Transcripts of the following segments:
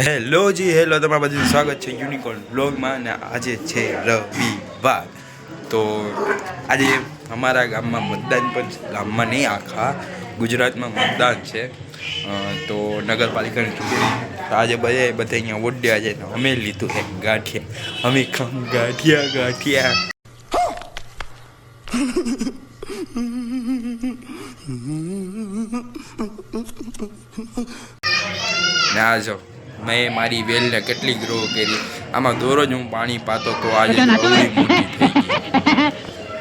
Hello જી hello, તમારા બધું સ્વાગત છે યુનિકોર્ન બ્લોગમાં. ને આજે છે રવિવાર, તો આજે અમારા ગામમાં મતદાન પણ છે. ગામમાં નહીં, આખા ગુજરાતમાં મતદાન છે. તો નગરપાલિકાની ચૂંટણી આજે બધા અહીંયા વોટ દેવા જાય. અમે લીધું એક ગાંઠિયા, અમે ગાંઠિયા ના જો મેં મારી વેલને કેટલી ગ્રો કરી. આમાં દરરોજ હું પાણી પાતો તો આજે મોટી થઈ ગઈ.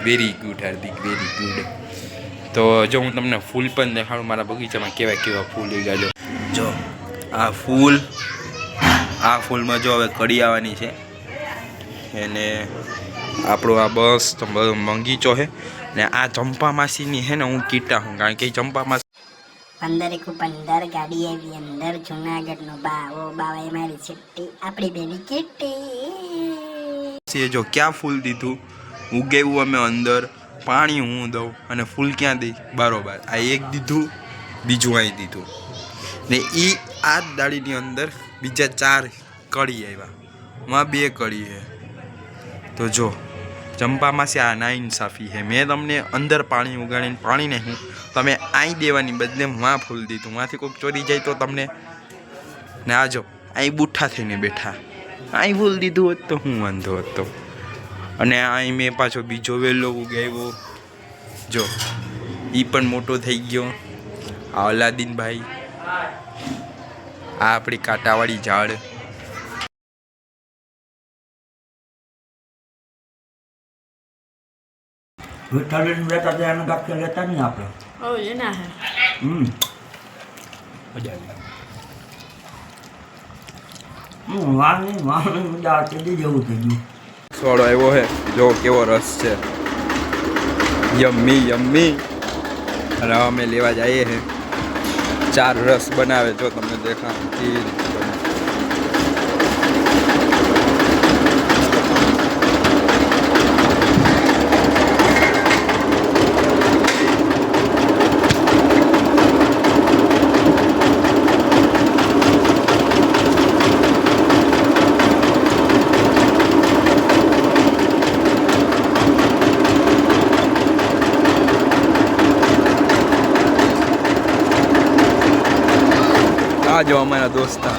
વેરી ગુડ હાર્દિક, વેરી ગુડ. તો જો હું તમને ફૂલ પણ દેખાડું મારા બગીચામાં કેવા ફૂલ ઉગ્યા. જો આ ફૂલમાં જો હવે કડી આવવાની છે. એને આપણો આ બસ તો બગીચો છે. ને આ ચંપા માસીની છે ને હું કીટા હું, કારણ કે ચંપા માસી 15 ગાડી આવી અંદર. જુનાગઢનો બાવાએ મારી ચિઠ્ઠી, આપણી બેની કિટ્ટી. જો ક્યાં ફૂલ દીધું ઉગેવું અમે અંદર, પાણી હું દઉં અને ફૂલ ક્યાં દઈ બરોબર. આ એક દીધું, બીજું અહીં દીધું ને આ દાડીની અંદર બીજા 4 કળી આવ્યા. માં 2 કળી છે. તો જો ચંપામાં છે આ નાઇન્સાફી છે. મેં તમને અંદર પાણી ઉગાડીને પાણીને હું તમે અહીં દેવાની બદલે માં ફૂલ દીધું. માંથી કોઈક ચોરી જાય તો તમને ને આ જો અહીં બુઠ્ઠા થઈને બેઠા. અહીં ફૂલ દીધું હોત તો હું વાંધો હતો. અને અહીં મેં પાછો બીજો વેલો ઉગાવ્યો. જો એ પણ મોટો થઈ ગયો. આ અલાદીનભાઈ, આ આપણી કાંટાવાળી ઝાડ. લેતા નહીં આપણે. મજા આવતી જેવું થઈ ગયું. સોડો આવ્યો છે, જો કેવો રસ છે. યમ્મી. અને અમે લેવા જઈએ છે. 4 રસ બનાવે, જો તમને દેખાય. આ જો અમારા દોસ્તા.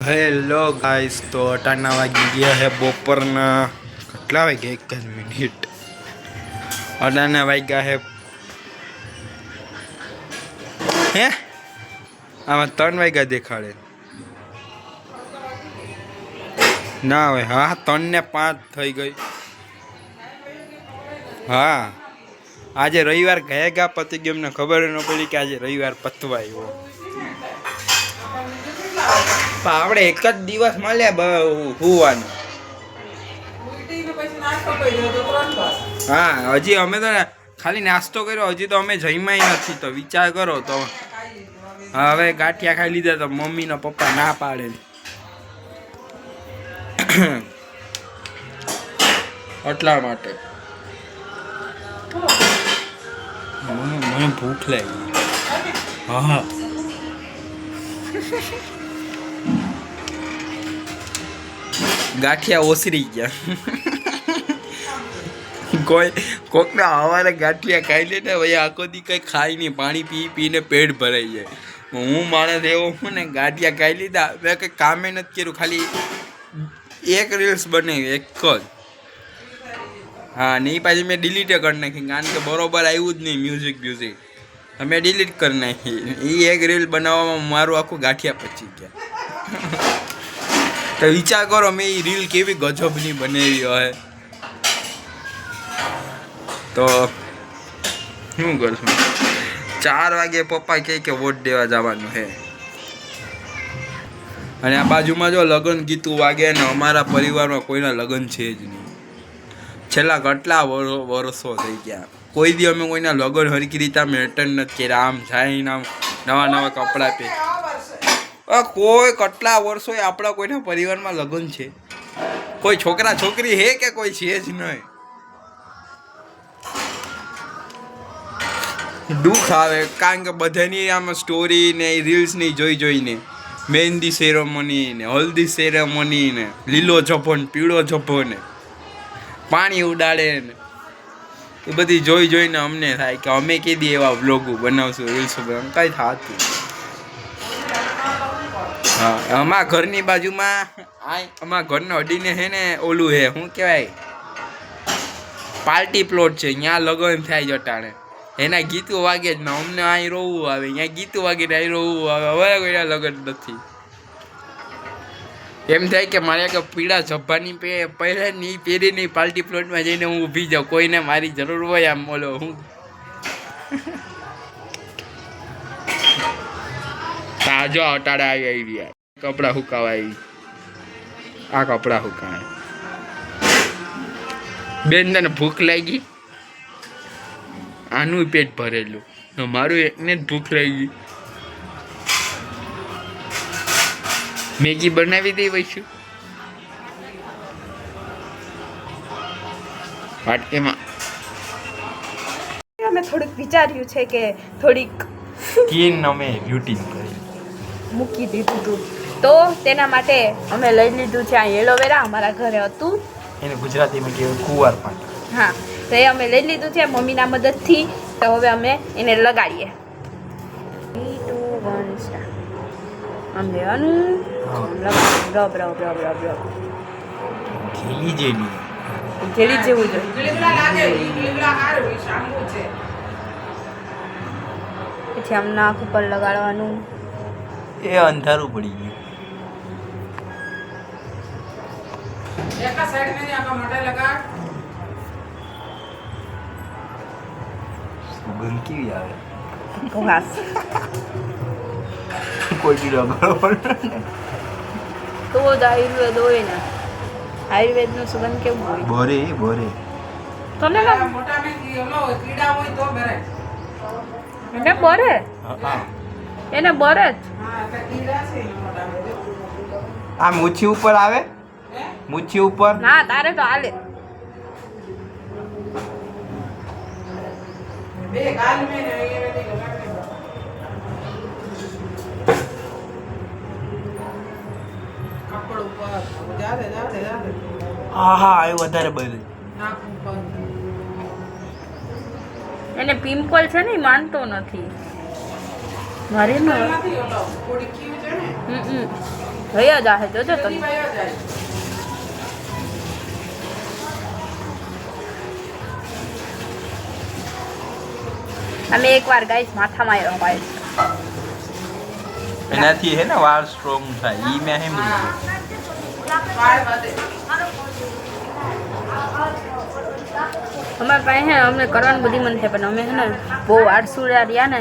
હેલો ગાઈસ, તો અટાના વાગી ગયા છે બપોરના. કેટલા વાગ્યા? 1 જ મિનિટ. અટાના વાગ્યા છે હે આમાં 3 વાગ્યા દેખાડે ના હોય. હા 3 ને 5 થઈ ગઈ. હા આજે રવિવાર ગયા પતી ગયો. એમને ખબર ન પડી કે આજે રવિવાર પતવા આવ્યો. આપણે એક જ દિવસ મળ્યા હોવાનું. હા હજી અમે તો ખાલી નાસ્તો કર્યો, હજી તો અમે જમ્યા નથી. તો વિચાર કરો તો હવે ગાંઠિયા ખાઈ લીધા તો મમ્મીના પપ્પા ના પાડે. એટલા માટે મને ભૂખ લાગી. હા ગાંઠિયા ઓસરી ગયા. કોકના હવારે ગાંઠિયા ખાઈ લે ને ભાઈ, આખો દી કંઈ ખાઈ નહીં, પાણી પીને પેટ ભરાઈ જાય. હું માણસ એવો હું ને, ગાંઠિયા ખાઈ લીધા, મેં કંઈ કામે નથી કર્યું, ખાલી એક રીલ્સ બનાવી, એક જ. હા નહીં, પાછી મેં ડિલીટ કરી નાખી, કારણ કે બરોબર આવ્યું જ નહીં મ્યુઝિક. મેં ડિલીટ કરી નાખી. એ એક રીલ બનાવવામાં મારું આખું ગાંઠિયા પચી ગયા. તો વિચાર કરો મેં એ રીલ કેવી ગજબની બનાવી હોય. તો શું કરશું? 4 વાગે પપ્પા કહે કે વોટ દેવા જવાનું છે. અને આ બાજુમાં જો લગ્ન ગીતું વાગે ને અમારા પરિવારમાં કોઈના લગ્ન છે જ નહીં. છેલ્લા કેટલા વર્ષો થઈ ગયા, કોઈ દી અમે કોઈના લગ્ન હરકી રીતે અમે અટેન્ડ નથી કર્યા. આમ જાય આમ નવા કપડાં પહેર કોઈ કેટલા વર્ષોએ આપણા કોઈના પરિવારમાં લગ્ન છે કોઈ છોકરા છોકરી હે કે કોઈ છે જ નહીં. દુઃખ આવે કારણ કે બધાની આમાં સ્ટોરી ને રીલ્સ ની જોઈને મહેંદી સેરેમની ને હલ્દી સેરેમની ને લીલો જભો ને પીળો જભો ને પાણી ઉડાડે ને એ બધી જોઈને અમને થાય કે અમે કીધી એવા વ્લોગો બનાવશું રીલ્સ કઈ થતું. હા અમારા ઘરની બાજુમાં અમારા ઘરનો અડીને છે ને ઓલું હે શું કહેવાય પાર્ટી પ્લોટ છે. ત્યાં લગ્ન થાય જટાણે એના ગીતો વાગે જ ને અમને અહીં રોવું આવે. ત્યાં ગીતો વાગે ને અહીં રોવું આવે. હવે કોઈ લગ્ન નથી. એમ થાય કે મારે કે પીળા ઝબ્બાની પહેરે ની પહેરીને પાર્ટી પ્લોટમાં જઈને હું ઊભી જાઉં. કોઈને મારી જરૂર હોય આમ બોલો હું તાજો અટાડે આવી રહ્યા કપડાં સુકાવા આવી. આ કપડાં સુકાય બેન તને ભૂખ લાગી આનું પેટ ભરેલું મારું એકને જ ભૂખ લાગી. મેગી બનાવી દઈ વૈશું વાટકેમાં. અમે થોડુંક વિચાર્યું છે કે થોડીક સ્કિન અમે બ્યુટી કરી મૂકી દીધું હતું તો તેના માટે અમે લઈ લીધું છે આ એલોવેરા. અમારા ઘરે હતું એને ગુજરાતીમાં કહેવાય કુંવાર પાન. હા તો એ અમે લઈ લીધું છે મમ્મીના મદદથી. તો હવે અમે એને લગાડીએ. 3 2 1 સ્ટાર્ટ. આમ લેવાનું લગાડવાનું rub rub rub rub rub ઘી જેવી જેલી જેવું જોઈએ. પછી આમ નાક ઉપર લગાડવાનું. એ અંધારું પડી ગયું. સુગંધ કેવી આવે વાસ કોઈ બી લગાડો તો જ આયુર્વેદ હોય ને. આયુર્વેદનું સુગંધ કેવું હોય? બોરે તને એને બરે એને બરે જ. આ મૂછી ઉપર આવે મૂછી ઉપર ના તારે તો હાલે. હા એ વધારે બને. એને પિમ્પલ છે ને ઈ માનતો નથી. મારે ન ભયા જાહે જોજો તમે. અમે એકવાર ગાઈસ માથામાં રમાય છે. એનાથી હે ને વાળ સ્ટ્રોંગ થાય ઈ મેં સાંભળ્યું. અમારે પાસે હે અમને કરવાનું બધી મન થાય પણ અમે હે ને બહુ આળસુડા રહ્યા ને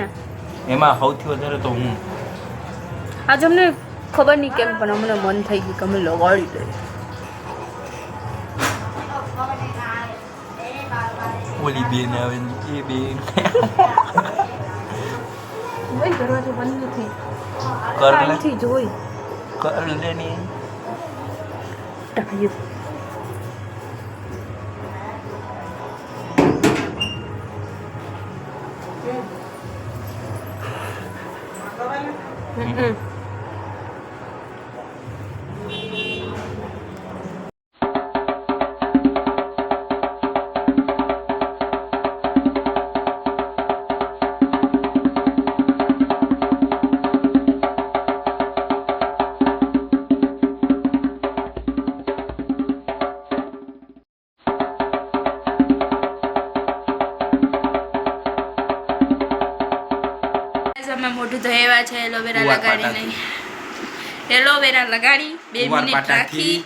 એમાં સૌથી વધારે તો હું આજે અમને ખબર નહીં કેમ પણ અમને મન થઈ ગયું કે અમે લગાડી દઈએ. ઓલી બેન આવે ને એ બેન જોઈ દરવાજો બંધ નથી. કર લે અહીંથી જોઈ કર લે ને ટાયું. અમે મોઢું ધોયા છે એલોવેરા લગાડીને. એલોવેરા લગાડી 2 મિનિટ રાખી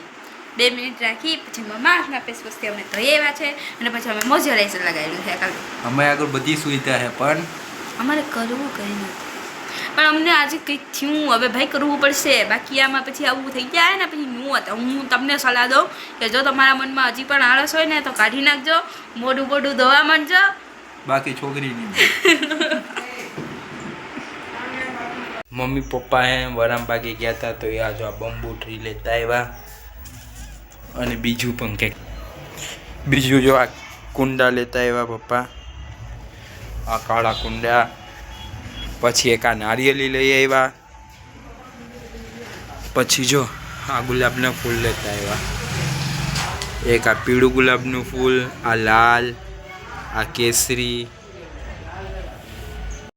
2 મિનિટ રાખી પછી મમ્મા ફેસ વસ્તી અમે ધોયા છે અને પછી અમે મોઇશ્ચરાઇઝર લગાવેલું છે. કાલે અમે આગળ બધી સુવિધા છે પણ અમારે કરવું કંઈ નથી. પણ અમને આજે કંઈક થયું હવે ભાઈ કરવું પડશે. બાકી આમાં પછી આવું થઈ જાય ને પછી નું હતા. હું તમને સલાહ દઉં કે જો તમારા મનમાં હજી પણ આળસ હોય ને તો કાઢી નાખજો. મોઢું બોઢું ધોવા માંડજો. બાકી છોકરીની મમ્મી પપ્પા હે વરામ બાગે ગયા હતા તો આ જો આ બંબુ ટ્રી લેતા આવ્યા. અને બીજું પણ કંઈક બીજું જો આ કુંડા લેતા આવ્યા પપ્પા, આ કાળા કુંડા, પછી એક આ નારિયેલી લઈ આવ્યા, પછી જો આ ગુલાબના ફૂલ લેતા આવ્યા, એક આ પીળું ગુલાબનું ફૂલ, આ લાલ, આ કેસરી,